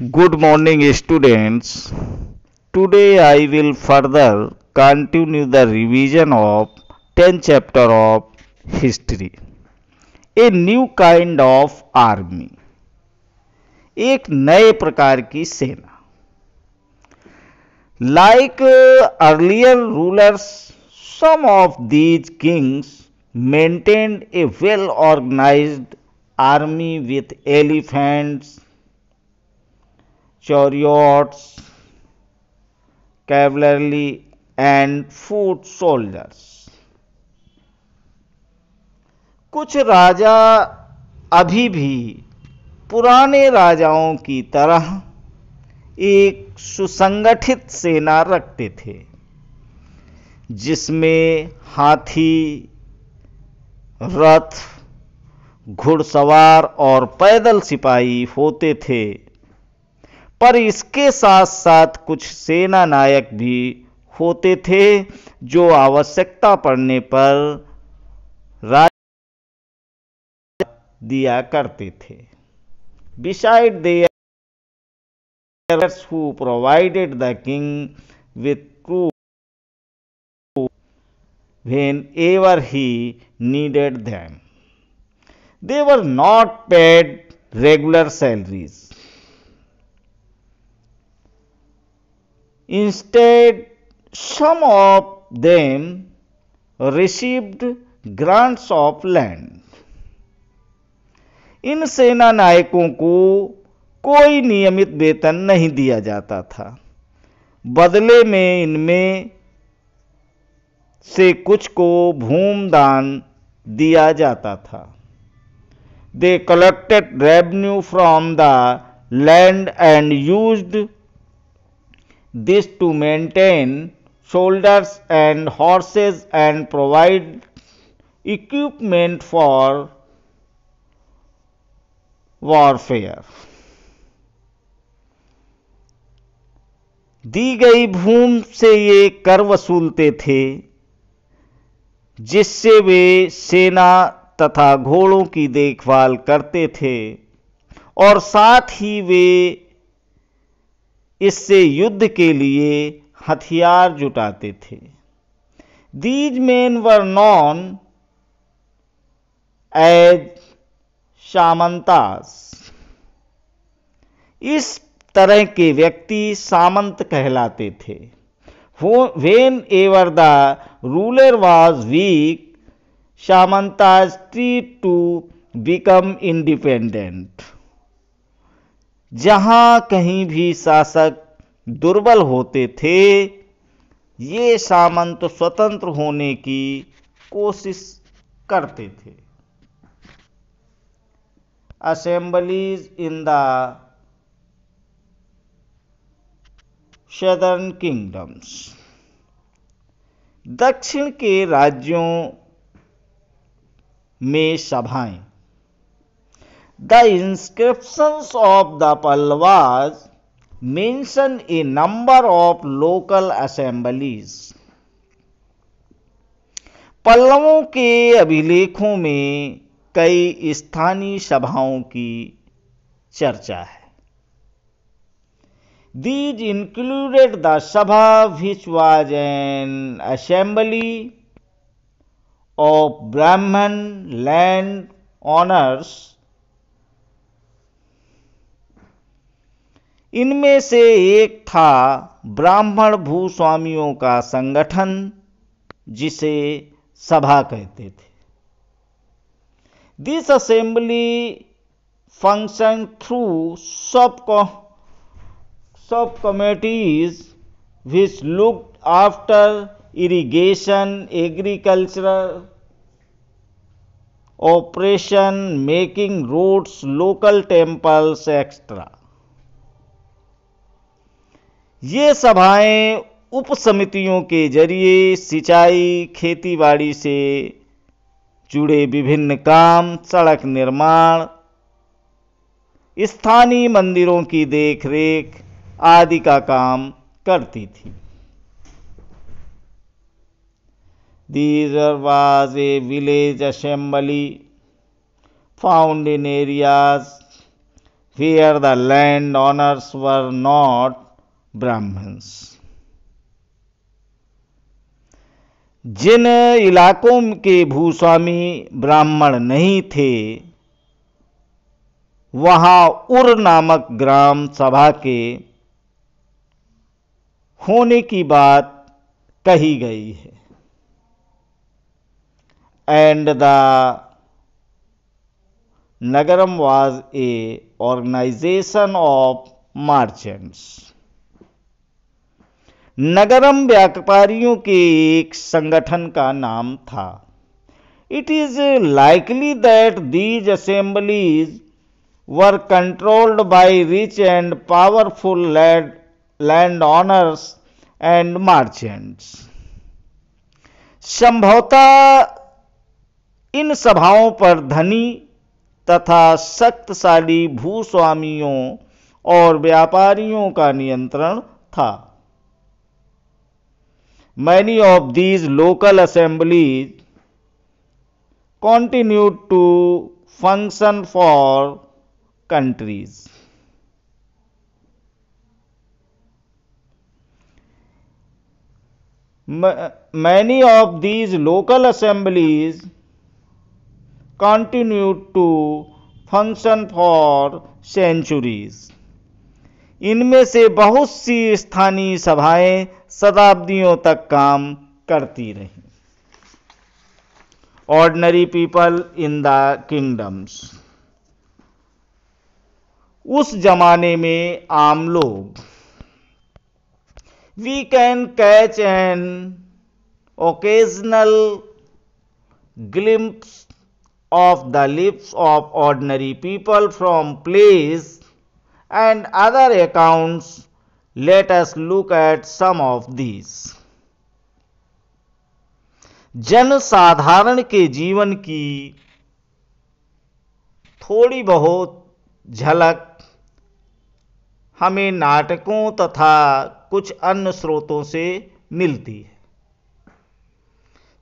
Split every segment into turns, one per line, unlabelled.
Good morning, students. Today I will further continue the revision of 10th chapter of history. A new kind of army. एक नए प्रकार की सेना. Like earlier rulers, some of these kings maintained a well organized army with elephants, chariots, cavalry and foot soldiers. कुछ राजा अभी भी पुराने राजाओं की तरह एक सुसंगठित सेना रखते थे, जिसमें हाथी, रथ, घुड़सवार और पैदल सिपाही होते थे। पर इसके साथ साथ कुछ सेना नायक भी होते थे जो आवश्यकता पड़ने पर राजा दिया करते थे। Besides their who provided the king with troops whenever he needed them. They were not paid regular salaries. Instead, some of them received grants of land. इन सेना नायकों को कोई नियमित वेतन नहीं दिया जाता था। बदले में इनमें से कुछ को भूमदान दिया जाता था। They collected revenue from the land and used this to maintain soldiers and horses and provide equipment for warfare. दी गई भूमि से ये कर वसूलते थे, जिससे वे सेना तथा घोड़ों की देखभाल करते थे और साथ ही वे इससे युद्ध के लिए हथियार जुटाते थे। These men were known as सामंतास। इस तरह के व्यक्ति सामंत कहलाते थे। Whenever the ruler was weak, सामंतास tried to become independent. जहां कहीं भी शासक दुर्बल होते थे, ये सामंत स्वतंत्र होने की कोशिश करते थे। Assemblies in the Southern Kingdoms. दक्षिण के राज्यों में सभाएं। The inscriptions of the Pallavas mention a number of local assemblies. पल्लवों के अभिलेखों में कई स्थानीय सभाओं की चर्चा है। These included the Sabha, which was an assembly of Brahman land owners. इनमें से एक था ब्राह्मण भूस्वामियों का संगठन, जिसे सभा कहते थे। This assembly functioned through subcommittees which looked after irrigation, agricultural operation, making roads, local temples, etc. ये सभाएं उप समितियों के जरिए सिंचाई, खेतीबाड़ी से जुड़े विभिन्न काम, सड़क निर्माण, स्थानीय मंदिरों की देखरेख आदि का काम करती थी। There was a village assembly found in areas where the landowners were not Brahmins. जिन इलाकों के भूस्वामी ब्राह्मण नहीं थे, वहां उर नामक ग्राम सभा के होने की बात कही गई है। And the nagaram was a organisation of merchants. Nagaram व्यापारियों के एक संगठन का नाम था। It is likely that these assemblies were controlled by rich and powerful landowners and merchants. संभवतः इन सभाओं पर धनी तथा शक्तिशाली भूस्वामियों और व्यापारियों का नियंत्रण था। Many of these local assemblies continued to function for countries. Many of these local assemblies continued to function for centuries. इनमें से बहुत सी स्थानीय सभाएं शताब्दियों तक काम करती रहीं। Ordinary people in the kingdoms. उस जमाने में आम लोग। We can catch an occasional glimpse of the lives of ordinary people from plays and other accounts. Let us look at some of these. जनसाधारण के जीवन की थोड़ी बहुत झलक हमें नाटकों तथा कुछ अन्य स्रोतों से मिलती है।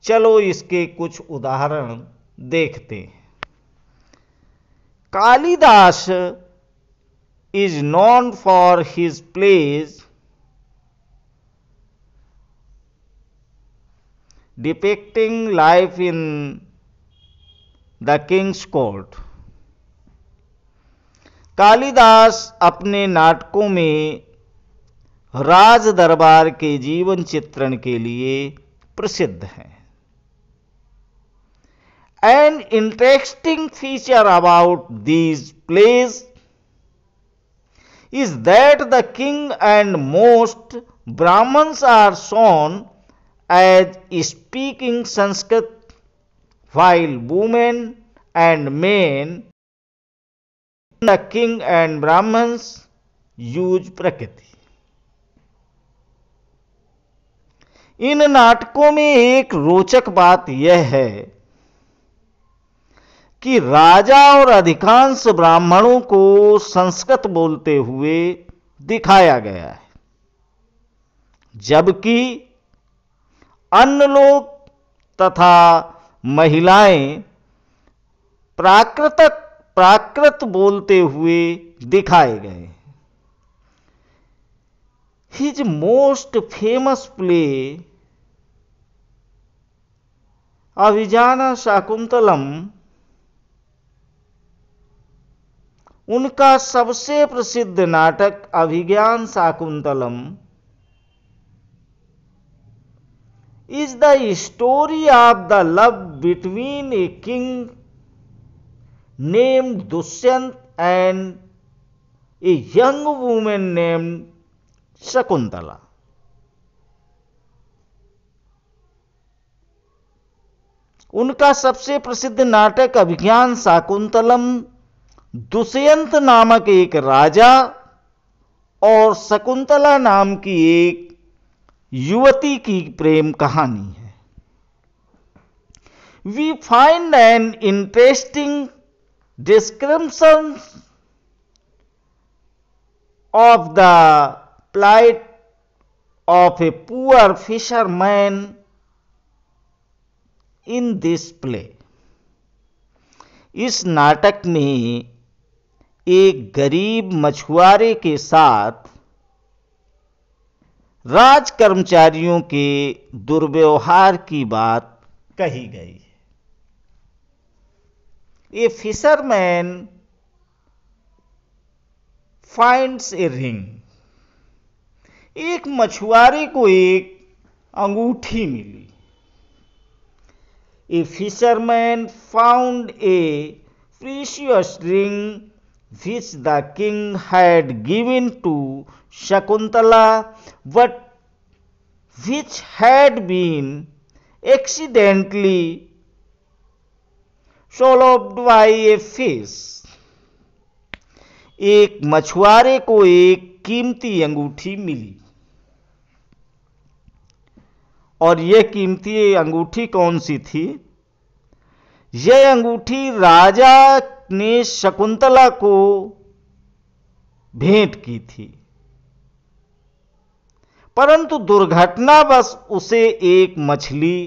चलो इसके कुछ उदाहरण देखते हैं। Kalidas is known for his plays depicting life in the king's court. Kalidas अपने नाटकों में राज दरबार के जीवन चित्रण के लिए प्रसिद्ध हैं। An interesting feature about these plays is that the king and most Brahmins are shown as speaking Sanskrit, while women and men, the king and Brahmins, use Prakriti. इन नाटकों में एक रोचक बात यह है कि राजा और अधिकांश ब्राह्मणों को संस्कृत बोलते हुए दिखाया गया है, जबकि अन्य लोग तथा महिलाएं प्राकृत बोलते हुए दिखाए गए। His most famous play, अभिज्ञान शाकुंतलम, उनका सबसे प्रसिद्ध नाटक अभिज्ञान Shakuntalam is the story of the love between a king named Dushyant and a young woman named Shakuntala. उनका सबसे प्रसिद्ध नाटक अभिज्ञान शाकुंतलम दुष्यंत नामक एक राजा और शकुंतला नाम की एक युवती की प्रेम कहानी है। We find an interesting description of the plight of a poor fisherman in this play. इस नाटक में एक गरीब मछुआरे के साथ राज कर्मचारियों के दुर्व्यवहार की बात कही गई। A fisherman finds a ring. एक मछुआरे को एक अंगूठी मिली। A fisherman found a precious ring which the king had given to Shakuntala, but which had been accidentally swallowed by a fish। एक मछुआरे को एक कीमती अंगूठी मिली, और यह कीमती अंगूठी कौन सी थी? यह अंगूठी राजा ने शकुंतला को भेंट की थी, परंतु दुर्घटनावश उसे एक मछली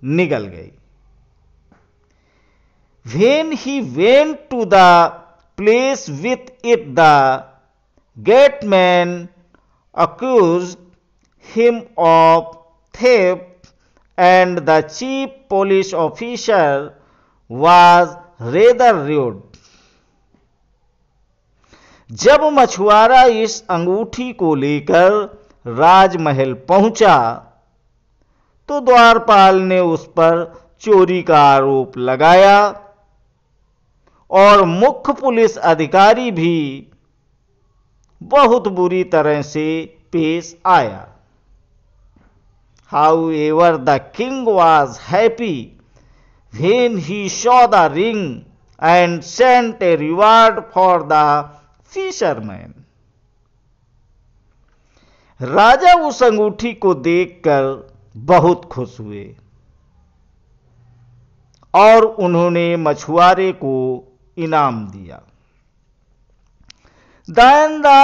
निगल गई। When he went to the place with it, the gateman accused him of theft, and the chief police officer was rather rude। जब मछुआरा इस अंगूठी को लेकर राजमहल पहुंचा तो द्वारपाल ने उस पर चोरी का आरोप लगाया, और मुख्य पुलिस अधिकारी भी बहुत बुरी तरह से पेश आया। However, the king was happy when he saw the ring and sent a reward for the fisherman। राजा उस अंगूठी को देखकर बहुत खुश हुए, और उन्होंने मछुआरे को इनाम दिया। Then the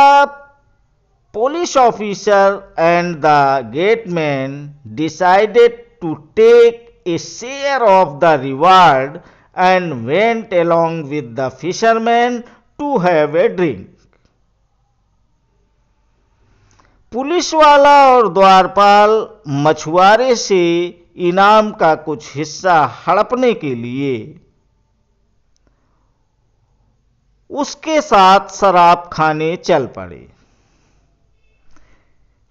police officer and the gateman decided to take a share of the reward and went along with the fisherman to have a drink। Police वाला और द्वारपाल मछुआरे से इनाम का कुछ हिस्सा हड़पने के लिए उसके साथ शराब खाने चल पड़े।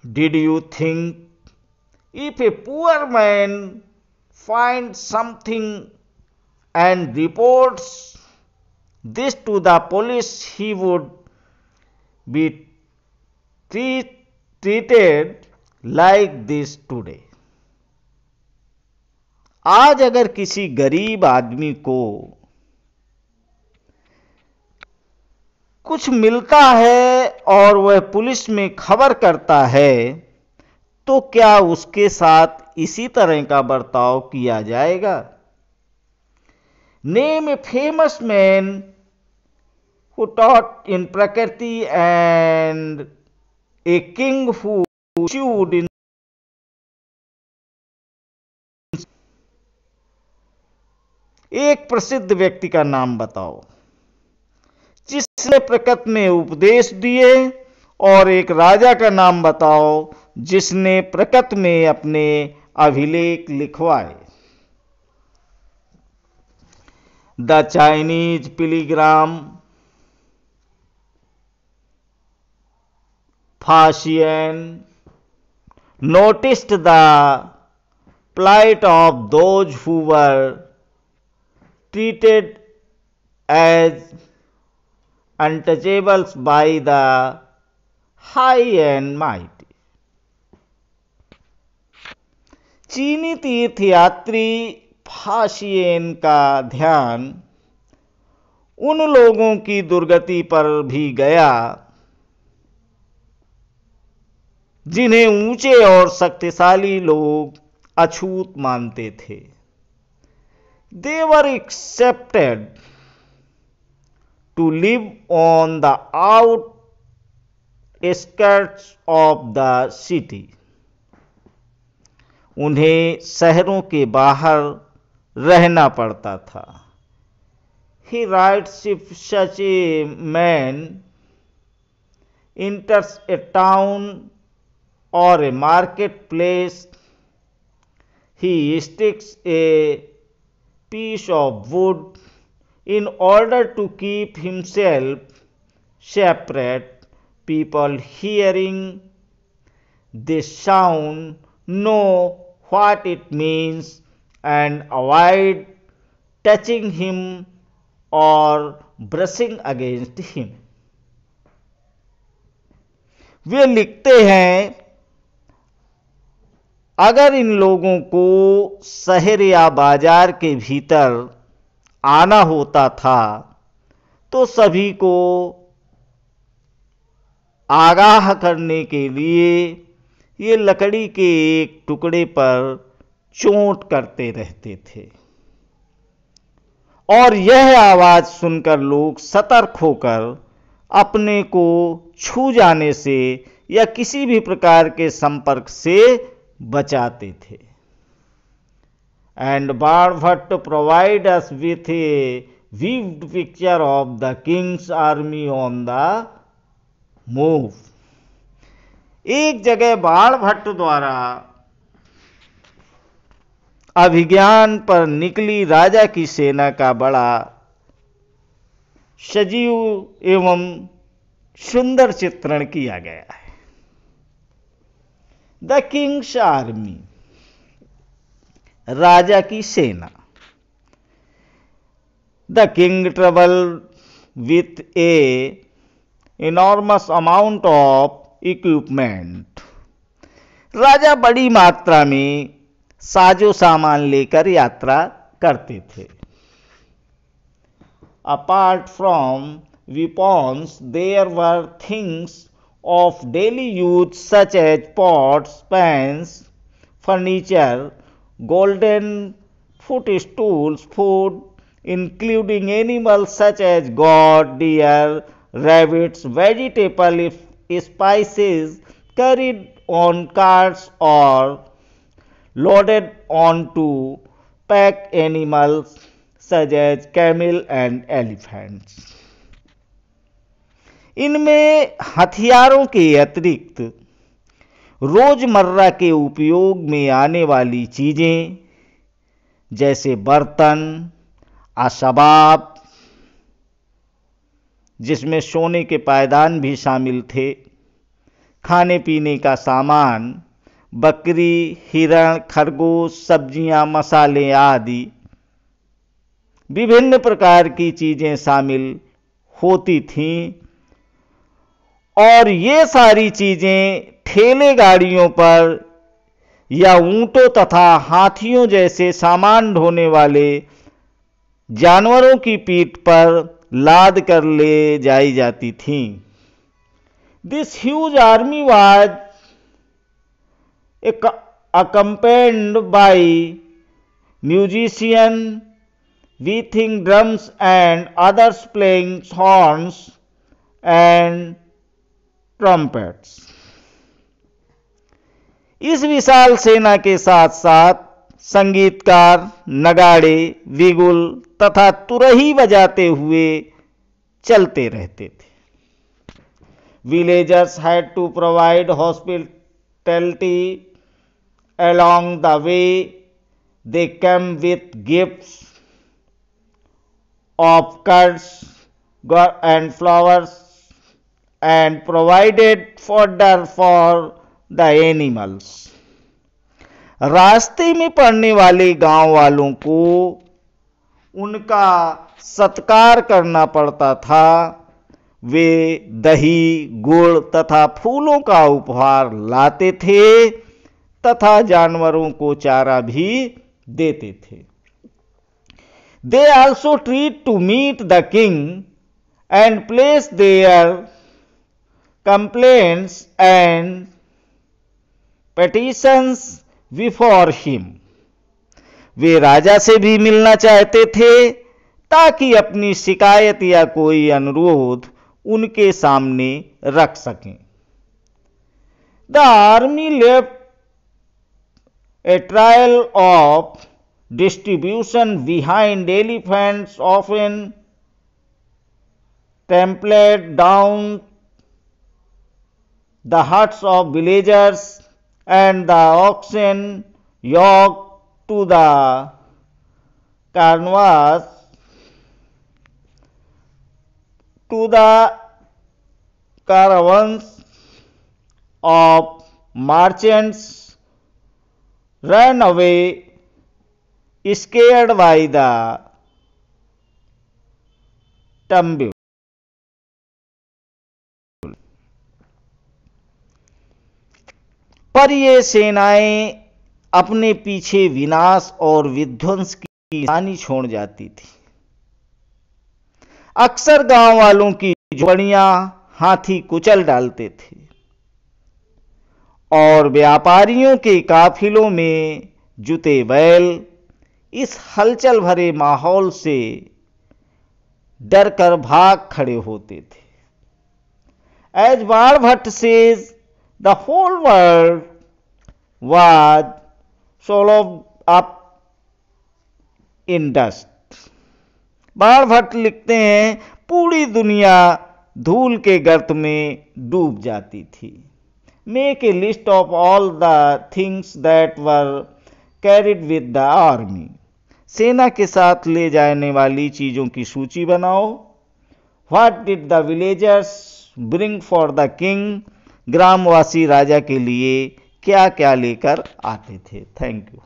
Did you think if a poor man finds something and reports this to the police, he would be treated like this today? आज अगर किसी गरीब आदमी को कुछ मिलता है और वह पुलिस में खबर करता है, तो क्या उसके साथ इसी तरह का बर्ताव किया जाएगा? Name a famous man who taught in Prakriti and a king who issued in। एक प्रसिद्ध व्यक्ति का नाम बताओ जिसने प्रकृति में उपदेश दिए, और एक राजा का नाम बताओ जिसने प्रकृति में अपने अभिलेख लिखवाए। The Chinese pilgrim Faxian noticed the plight of those who were treated as untouchables by the high and mighty। चीनी तीर्थयात्री फाशियन का ध्यान उन लोगों की दुर्गति पर भी गया जिन्हें ऊंचे और शक्तिशाली लोग अछूत मानते थे। They were accepted to live on the outskirts of the city। उन्हें शहरों के बाहर रहना पड़ता था। He writes if such a man enters a town or a marketplace, he sticks a piece of wood in order to keep himself separate. People hearing this sound know what it means and avoid touching him or brushing against him. वे लिखते हैं, अगर इन लोगों को शहर या बाजार के भीतर आना होता था तो सभी को आगाह करने के लिए ये लकड़ी के एक टुकड़े पर चोट करते रहते थे और यह आवाज सुनकर लोग सतर्क होकर अपने को छू जाने से या किसी भी प्रकार के संपर्क से बचाते थे. And Baणभट्ट provide us with a vivid picture of the king's army on the move. एक जगह बाणभट्ट द्वारा अभिज्ञान पर निकली राजा की सेना का बड़ा सजीव एवं सुंदर चित्रण किया गया है. द किंग्स आर्मी, राजा की सेना. The king travel with a enormous amount of equipment. राजा बड़ी मात्रा में साजो सामान लेकर यात्रा करते थे. Apart from weapons, there were things of daily use such as pots, pans, furniture, golden footstools, food, including animals such as goat, deer, rabbits, vegetables, spices, carried on carts or loaded onto pack animals such as camel and elephants. इनमें हथियारों के अतिरिक्त रोजमर्रा के उपयोग में आने वाली चीजें जैसे बर्तन, असबाब जिसमें सोने के पायदान भी शामिल थे, खाने पीने का सामान, बकरी, हिरण, खरगोश, सब्जियां, मसाले आदि विभिन्न प्रकार की चीजें शामिल होती थीं और ये सारी चीजें ठेले गाड़ियों पर या ऊंटों तथा हाथियों जैसे सामान ढोने वाले जानवरों की पीठ पर लाद कर ले जाई जाती थीं. This huge army was accompanied by musicians beating drums and others playing horns and trumpets. इस विशाल सेना के साथ साथ संगीतकार नगाड़े, बिगुल तथा तुरही बजाते हुए चलते रहते थे. Villagers had to provide hospitality along the way. They came with gifts of curds and flowers and provided fodder for the animals. रास्ते में पड़ने वाले गांव वालों को उनका सत्कार करना पड़ता था. वे दही, गुड़ तथा फूलों का उपहार लाते थे तथा जानवरों को चारा भी देते थे. They also treat to meet the king and place their complaints and petitions before him. वे राजा से भी मिलना चाहते थे ताकि अपनी शिकायत या कोई अनुरोध उनके सामने रख सकें. The army left a trail of distribution behind. Elephants often trampled down the huts of villagers, and the oxen yoked to the canvas to the caravans of merchants ran away, scared by the tumult. पर ये सेनाएं अपने पीछे विनाश और विध्वंस की निशानी छोड़ जाती थी। अक्सर गांव वालों की झोपड़ियां हाथी कुचल डालते थे और व्यापारियों के काफिलों में जुते बैल इस हलचल भरे माहौल से डरकर भाग खड़े होते थे। As Barbhat says, the whole world was swallowed up in dust. Banabhatta लिखते हैं पूरी दुनिया धूल के गर्त में डूब जाती थी। Make a list of all the things that were carried with the army. सेना के साथ ले जाने वाली चीजों की सूची बनाओ। What did the villagers bring for the king? ग्रामवासी राजा के लिए क्या क्या लेकर आते थे। Thank you.